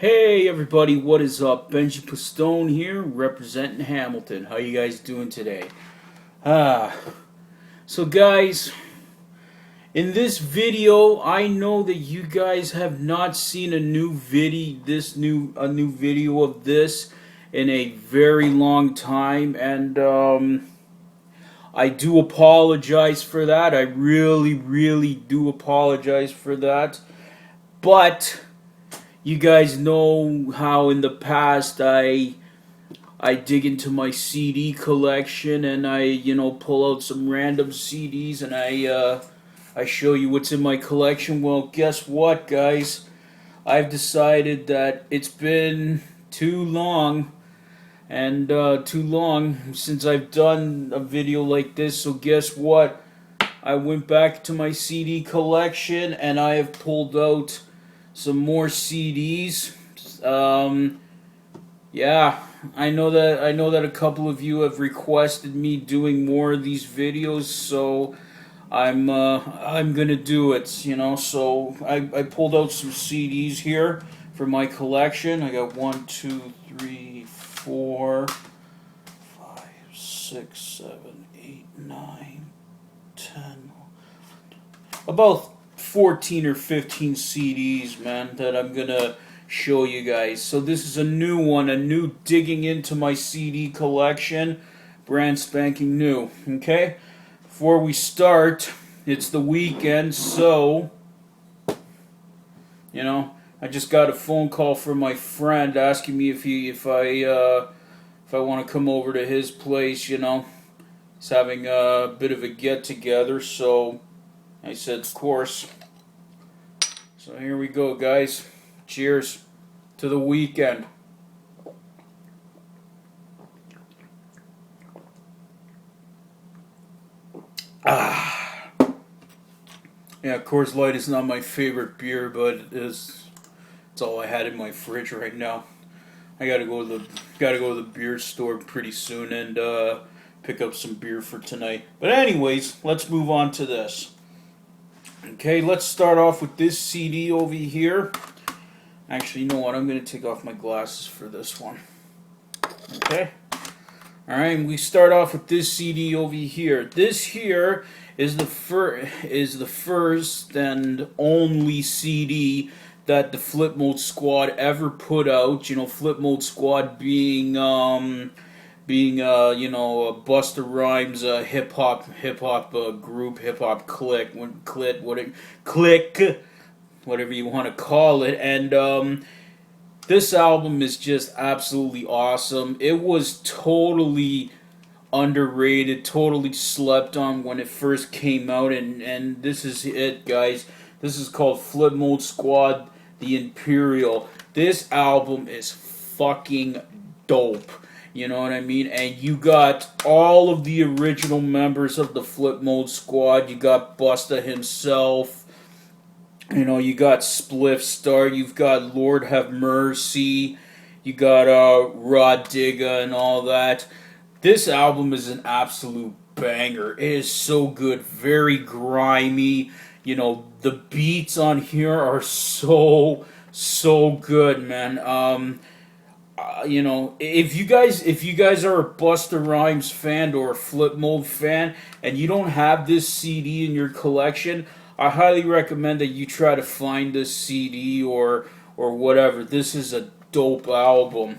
Hey everybody, what is up? Benji Pistone here, representing Hamilton. How you guys doing today? Ah, so guys, in this video, I know that you guys have not seen a new video of this in a very long time, and I do apologize for that. I really do apologize for that. But you guys know how in the past I dig into my CD collection and I pull out some random CDs and I show you what's in my collection. Well, guess what, guys? I've decided that it's been too long since I've done a video like this. So guess what? I went back to my CD collection and I have pulled out some more CDs. Yeah, I know that a couple of you have requested me doing more of these videos, so I'm gonna do it. So I pulled out some CDs here for my collection. I got 1, 2, 3, 4, 5, 6, 7, 8, 9, 10, about 14 or 15 CDs, man, that I'm gonna show you guys. So this is a new one, a new digging into my CD collection, brand spanking new. Okay, before we start, it's the weekend, so I just got a phone call from my friend asking me if I want to come over to his place. He's having a bit of a get together, so I said, of course. So here we go, guys. Cheers to the weekend. Yeah, Coors Light is not my favorite beer, but it's all I had in my fridge right now. I gotta go to the beer store pretty soon and pick up some beer for tonight. But anyways, let's move on to this. Okay, let's start off with this CD over here. Actually, you know what? I'm going to take off my glasses for this one. Okay? Alright, we start off with this CD over here. This here is the first and only CD that the Flip Mode Squad ever put out. Flip Mode Squad being a Busta Rhymes hip hop group, hip hop clique, whatever you want to call it. And this album is just absolutely awesome. It was totally underrated, totally slept on when it first came out, and this is it, guys. This is called Flip Mode Squad, The Imperial. This album is fucking dope. You know what I mean? And you got all of the original members of the Flip Mode Squad. You got Busta himself. You got Spliff Star. You've got Lord Have Mercy. You got Rod Digga and all that. This album is an absolute banger. It is so good. Very grimy. The beats on here are so good, man. If you guys are a Busta Rhymes fan or a Flip Mode fan and you don't have this CD in your collection, I highly recommend that you try to find this CD or whatever. This is a dope album.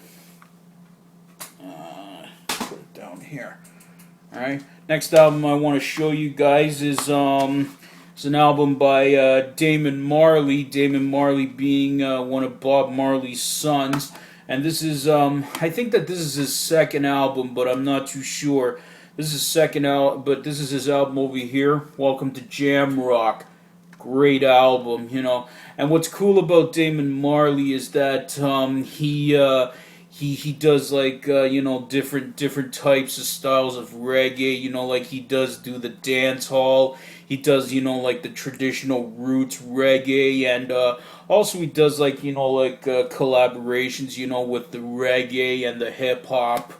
Put it down here. Alright, next album I want to show you guys is it's an album by Damon Marley. Damon Marley being one of Bob Marley's sons. And this is, I think that this is his second album, but I'm not too sure. This is his second album, but this is his album over here, Welcome to Jam Rock. Great album, And what's cool about Damon Marley is that he does like different types of styles of reggae. Like he does do the dance hall. He does like the traditional roots reggae, and also he does like collaborations with the reggae and the hip hop.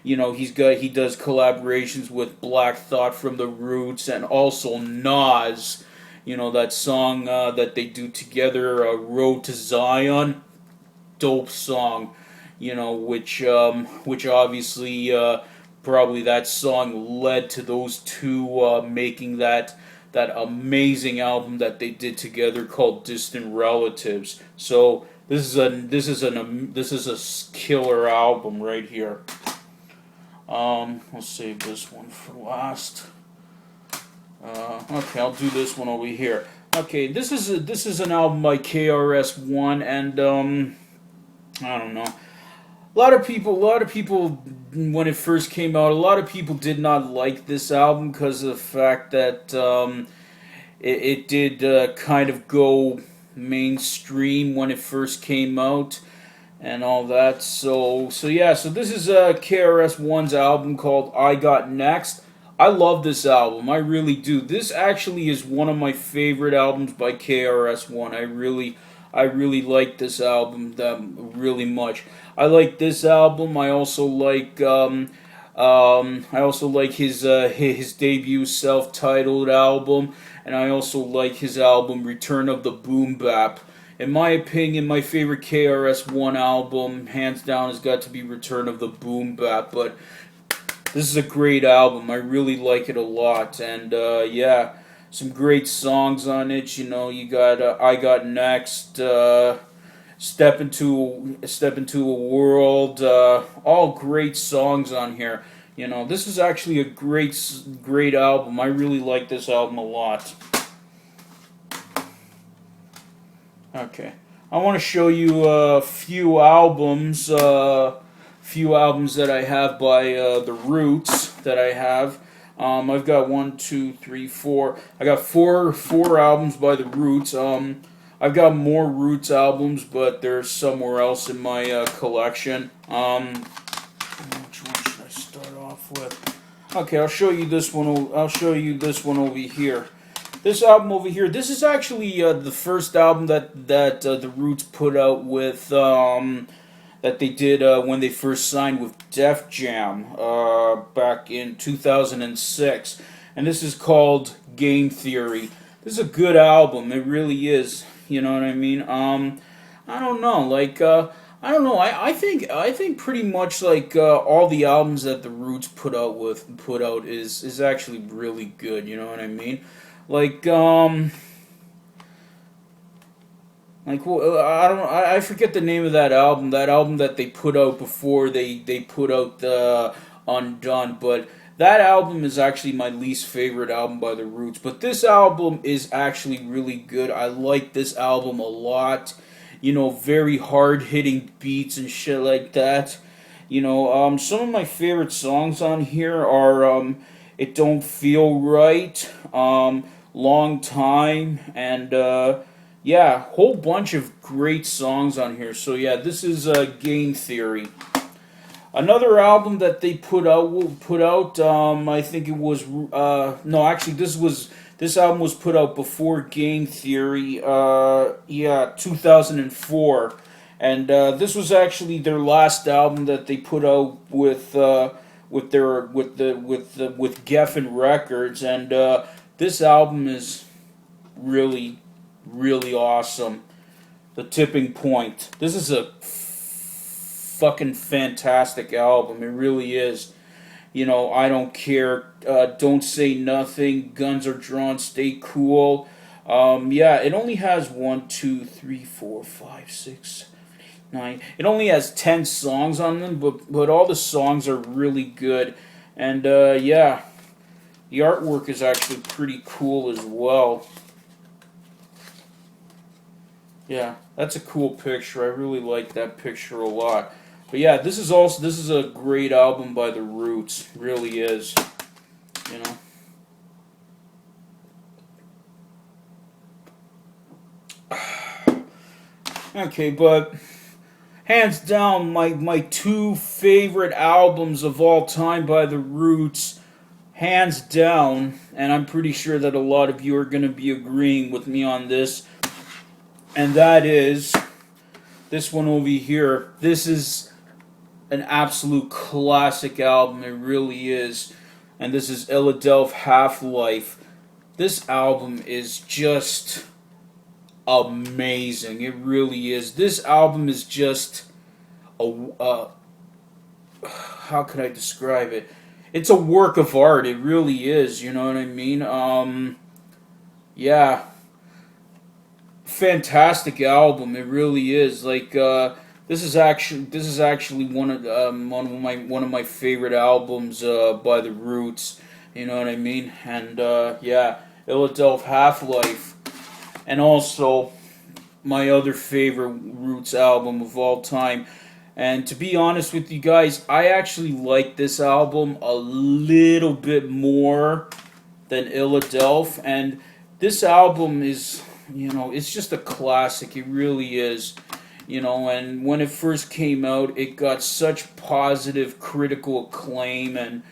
He does collaborations with Black Thought from the Roots and also Nas. That song that they do together, Road to Zion. dope song, which obviously probably that song led to those two making that amazing album that they did together called Distant Relatives. So this is a killer album right here. I'll save this one for last. Okay, I'll do this one over here. Okay, this is an album by KRS-One, and I don't know. A lot of people, when it first came out, a lot of people did not like this album because of the fact that it did kind of go mainstream when it first came out and all that. So yeah, so this is KRS-One's album called I Got Next. I love this album. I really do. This actually is one of my favorite albums by KRS-One. I really like this album really much. I like this album. I also like his debut self-titled album, and I also like his album Return of the Boom Bap. In my opinion, my favorite KRS-One album, hands down, has got to be Return of the Boom Bap. But this is a great album. I really like it a lot, and yeah, some great songs on it. You got I Got Next, Step into a World, all great songs on here. This is actually a great album. I really like this album a lot. Okay, I want to show you a few albums that I have by the Roots that I have. I've got 1, 2, 3, 4. I got four albums by the Roots. I've got more Roots albums, but they're somewhere else in my collection. Which one should I start off with? Okay, I'll show you this one. I'll show you this one over here. This album over here. This is actually the first album that the Roots put out with that they did when they first signed with Def Jam back in 2006, and this is called Game Theory. This is a good album. It really is. You know what I mean? I don't know. I don't know. I think pretty much all the albums that the Roots put out is actually really good. You know what I mean? I forget the name of that album. That album that they put out before they put out the Undone, but that album is actually my least favorite album by the Roots. But this album is actually really good. I like this album a lot. Very hard hitting beats and shit like that. Some of my favorite songs on here are It Don't Feel Right, Long Time, and yeah, whole bunch of great songs on here. So yeah, this is Game Theory. Another album that they put out. I think it was no, actually, this album was put out before Game Theory. Yeah, 2004, and this was actually their last album that they put out with Geffen Records, and this album is really awesome. The Tipping Point. This is a fucking fantastic album. It really is. I Don't Care, Don't Say Nothing, Guns Are Drawn, Stay Cool. Yeah, it only has 1, 2, 3, 4, 5, 6, 9. It only has 10 songs on them, but all the songs are really good. And yeah, the artwork is actually pretty cool as well. Yeah, that's a cool picture. I really like that picture a lot. But yeah, this is a great album by the Roots. It really is. Okay, but hands down, my two favorite albums of all time by the Roots, hands down, and I'm pretty sure that a lot of you are going to be agreeing with me on this, and that is this one over here. This is an absolute classic album. It really is. And this is Illadelph Half-Life. This album is just amazing. It really is. This album is just a how can I describe it? It's a work of art. It really is. You know what I mean? Yeah, fantastic album. It really is. Like this is actually one of my favorite albums by the Roots. You know what I mean? And yeah, Philadelphia Half Life, and also my other favorite Roots album of all time. And to be honest with you guys, I actually like this album a little bit more than Philadelphia. And this album is, it's just a classic. It really is. And when it first came out, it got such positive critical acclaim, and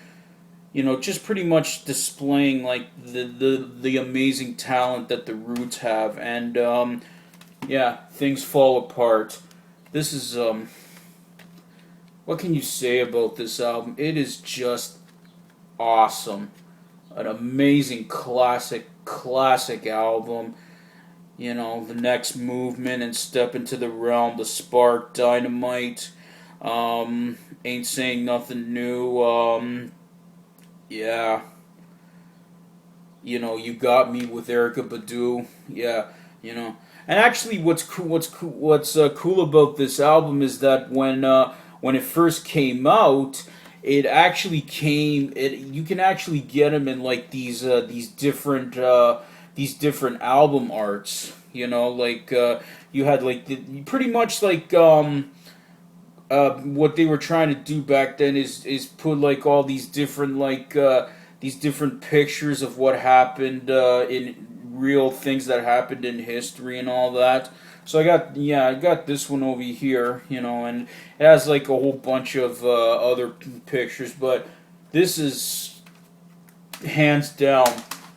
just pretty much displaying like the amazing talent that the Roots have. And yeah, things fall apart. This is what can you say about this album? It is just awesome. An amazing classic album. The Next Movement and Step into the Realm, The Spark, Dynamite, Ain't Saying Nothing New, yeah, You Got Me with Erica Badu, yeah, And actually, what's cool about this album is that when it first came out, it actually came. You can actually get them in like these different album arts. Like you had like pretty much like what they were trying to do back then is put like all these different pictures of what happened in real things that happened in history and all that. So I got this one over here, and it has like a whole bunch of other pictures, but this is hands down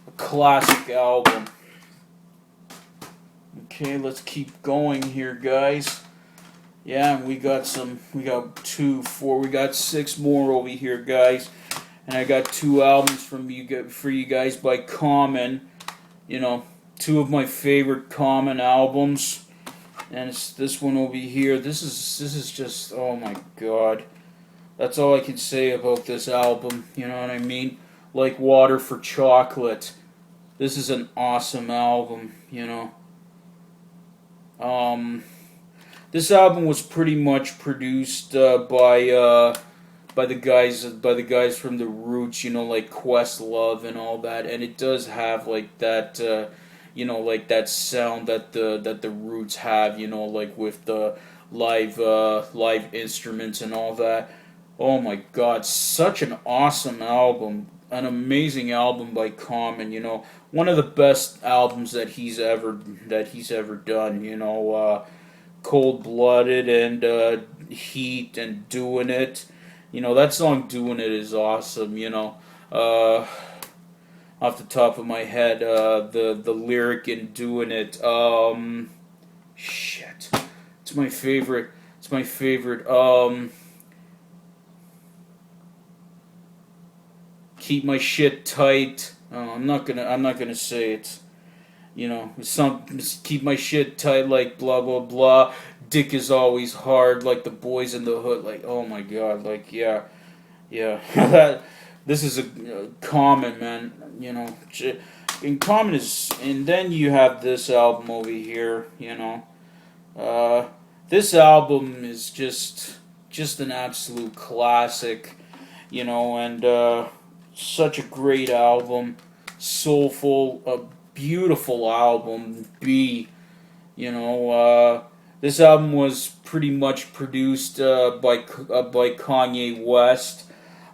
a classic album. Okay, let's keep going here, guys. Yeah, we got 2, 4, we got 6 more over here, guys. And I got 2 albums for you guys by Common. 2 of my favorite Common albums. And it's this one over here. This is just, oh my god. That's all I can say about this album. You know what I mean? Like Water for Chocolate. This is an awesome album. This album was pretty much produced by the guys from the Roots. Like Questlove and all that. And it does have like that. Like that sound that the Roots have, like with the live instruments and all that. Oh my God, such an awesome album, an amazing album by Common. One of the best albums that he's ever done. Cold Blooded and Heat and Doing It. That song Doing It is awesome. Off the top of my head, the lyric in Doing It, shit, it's my favorite. Keep my shit tight. I'm not gonna say it. Keep my shit tight like blah blah blah. Dick is always hard like the boys in the hood. Like, oh my god, like yeah. This is a Common, man. In Common is, and then you have this album over here. This album is just an absolute classic. And such a great album, soulful, a beautiful album. This album was pretty much produced by Kanye West.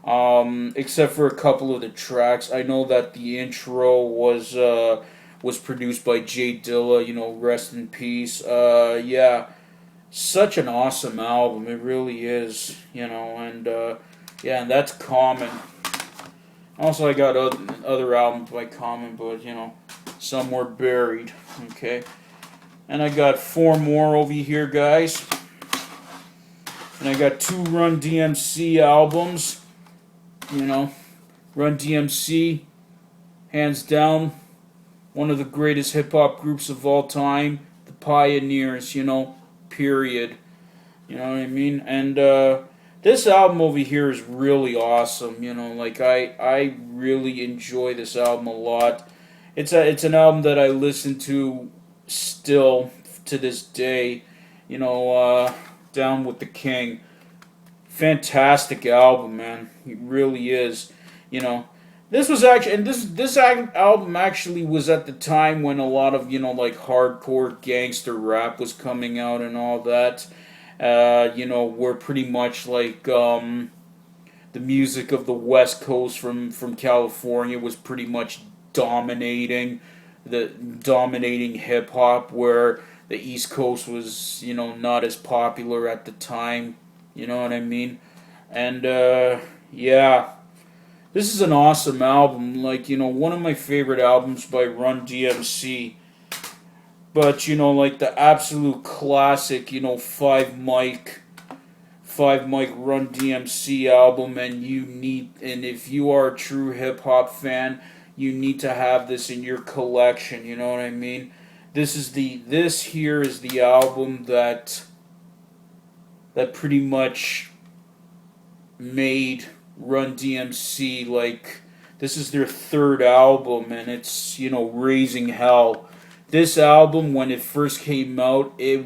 Except for a couple of the tracks. I know that the intro was produced by Jay Dilla, rest in peace. Yeah, such an awesome album. It really is, and yeah, and that's Common. Also, I got other albums by Common, but some were buried. Okay, and I got 4 more over here, guys. And I got 2 Run DMC albums. Run DMC, hands down, one of the greatest hip-hop groups of all time. pioneers, period. You know what I mean? And this album over here is really awesome. Like I really enjoy this album a lot. It's an album that I listen to still to this day. Down with the King. Fantastic album, man. It really is. You know, this was actually, and this album actually was at the time when a lot of like hardcore gangster rap was coming out and all that. Were pretty much like the music of the West Coast from California was pretty much dominating hip hop, where the East Coast was not as popular at the time. You know what I mean? And yeah, this is an awesome album. Like one of my favorite albums by Run DMC. But like the absolute classic, five mic Run DMC album, and if you are a true hip hop fan, you need to have this in your collection. You know what I mean? This here is the album that pretty much made Run DMC, like, this is their third album, and it's Raising Hell. This album, when it first came out, it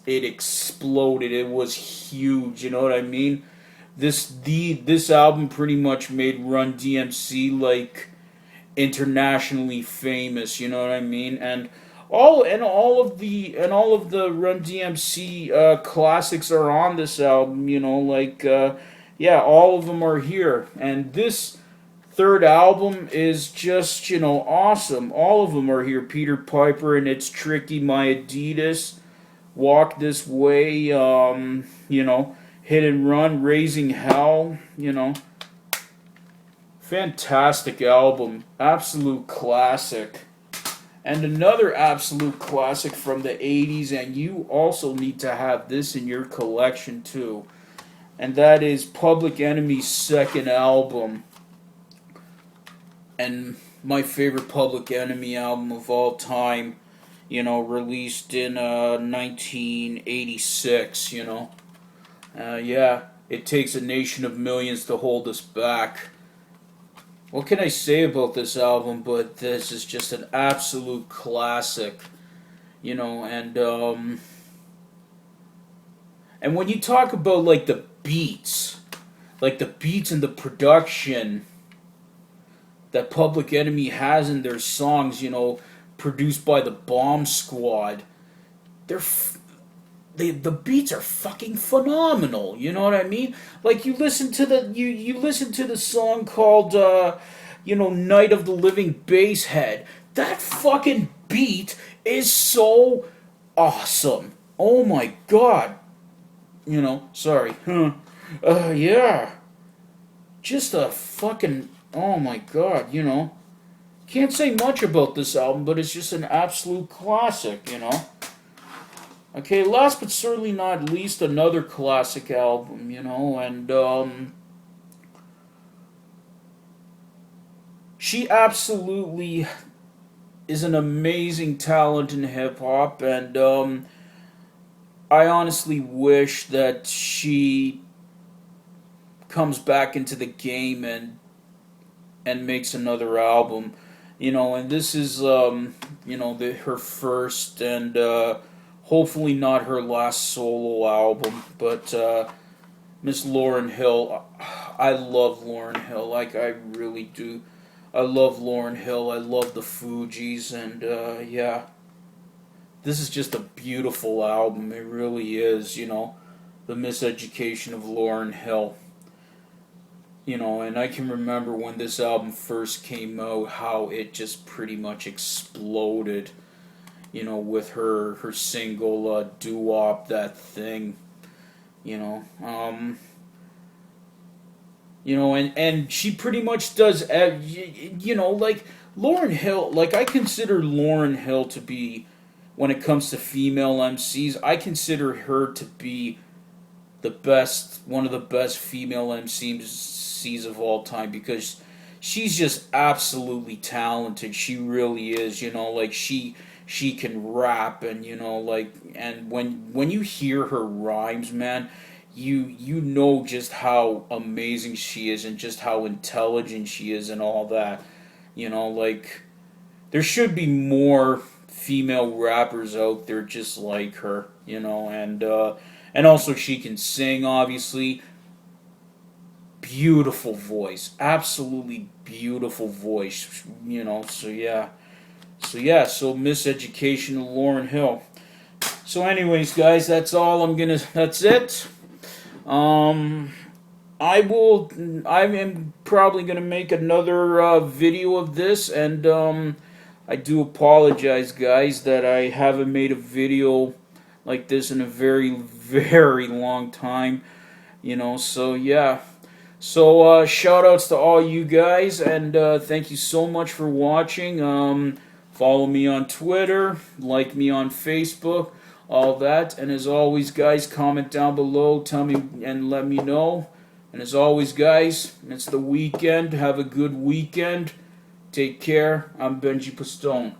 exploded. It was huge. You know what I mean? This album pretty much made Run DMC like internationally famous. You know what I mean? And all of the Run DMC classics are on this album. Yeah, all of them are here, and this third album is just, awesome. All of them are here. Peter Piper and It's Tricky, My Adidas, Walk This Way, Hit and Run, Raising Hell, Fantastic album. Absolute classic. And another absolute classic from the 80s, and you also need to have this in your collection too. And that is Public Enemy's second album. And my favorite Public Enemy album of all time, released in 1986, yeah, It Takes a Nation of Millions to Hold Us Back. What can I say about this album, but this is just an absolute classic, and when you talk about, like, the beats and the production that Public Enemy has in their songs, produced by the Bomb Squad, the beats are fucking phenomenal. You know what I mean? Like, you listen to the song called Night of the Living Basshead. That fucking beat is so awesome. Oh my god. Sorry. Yeah. Just a fucking, oh my god, Can't say much about this album, but it's just an absolute classic, Okay, last but certainly not least, another classic album, and she absolutely is an amazing talent in hip hop, and I honestly wish that she comes back into the game and makes another album, and this is her first and hopefully not her last solo album. But Miss Lauryn Hill, I love Lauryn Hill, like, I really do. I love Lauryn Hill. I love the Fugees, and yeah, this is just a beautiful album. It really is. The Miseducation of Lauryn Hill. And I can remember when this album first came out, how it just pretty much exploded, with her single, Doo-Wop, That Thing, and she pretty much does, like, Lauryn Hill, like, I consider Lauryn Hill to be, when it comes to female MCs, I consider her to be one of the best female MCs of all time, because she's just absolutely talented. She really is, like, she she can rap, and like, and when you hear her rhymes, man, you know just how amazing she is and just how intelligent she is and all that. Like, there should be more female rappers out there just like her, and also she can sing, obviously. Beautiful voice, absolutely beautiful voice, so yeah. So Miseducation of Lauren Hill. So anyways, guys, that's it. Um I am probably gonna make another video of this, and I do apologize, guys, that I haven't made a video like this in a very, very long time. So yeah. So shout outs to all you guys, and thank you so much for watching. Follow me on Twitter, like me on Facebook, all that. And as always, guys, comment down below, tell me and let me know. And as always, guys, it's the weekend. Have a good weekend. Take care. I'm Benji Pistone.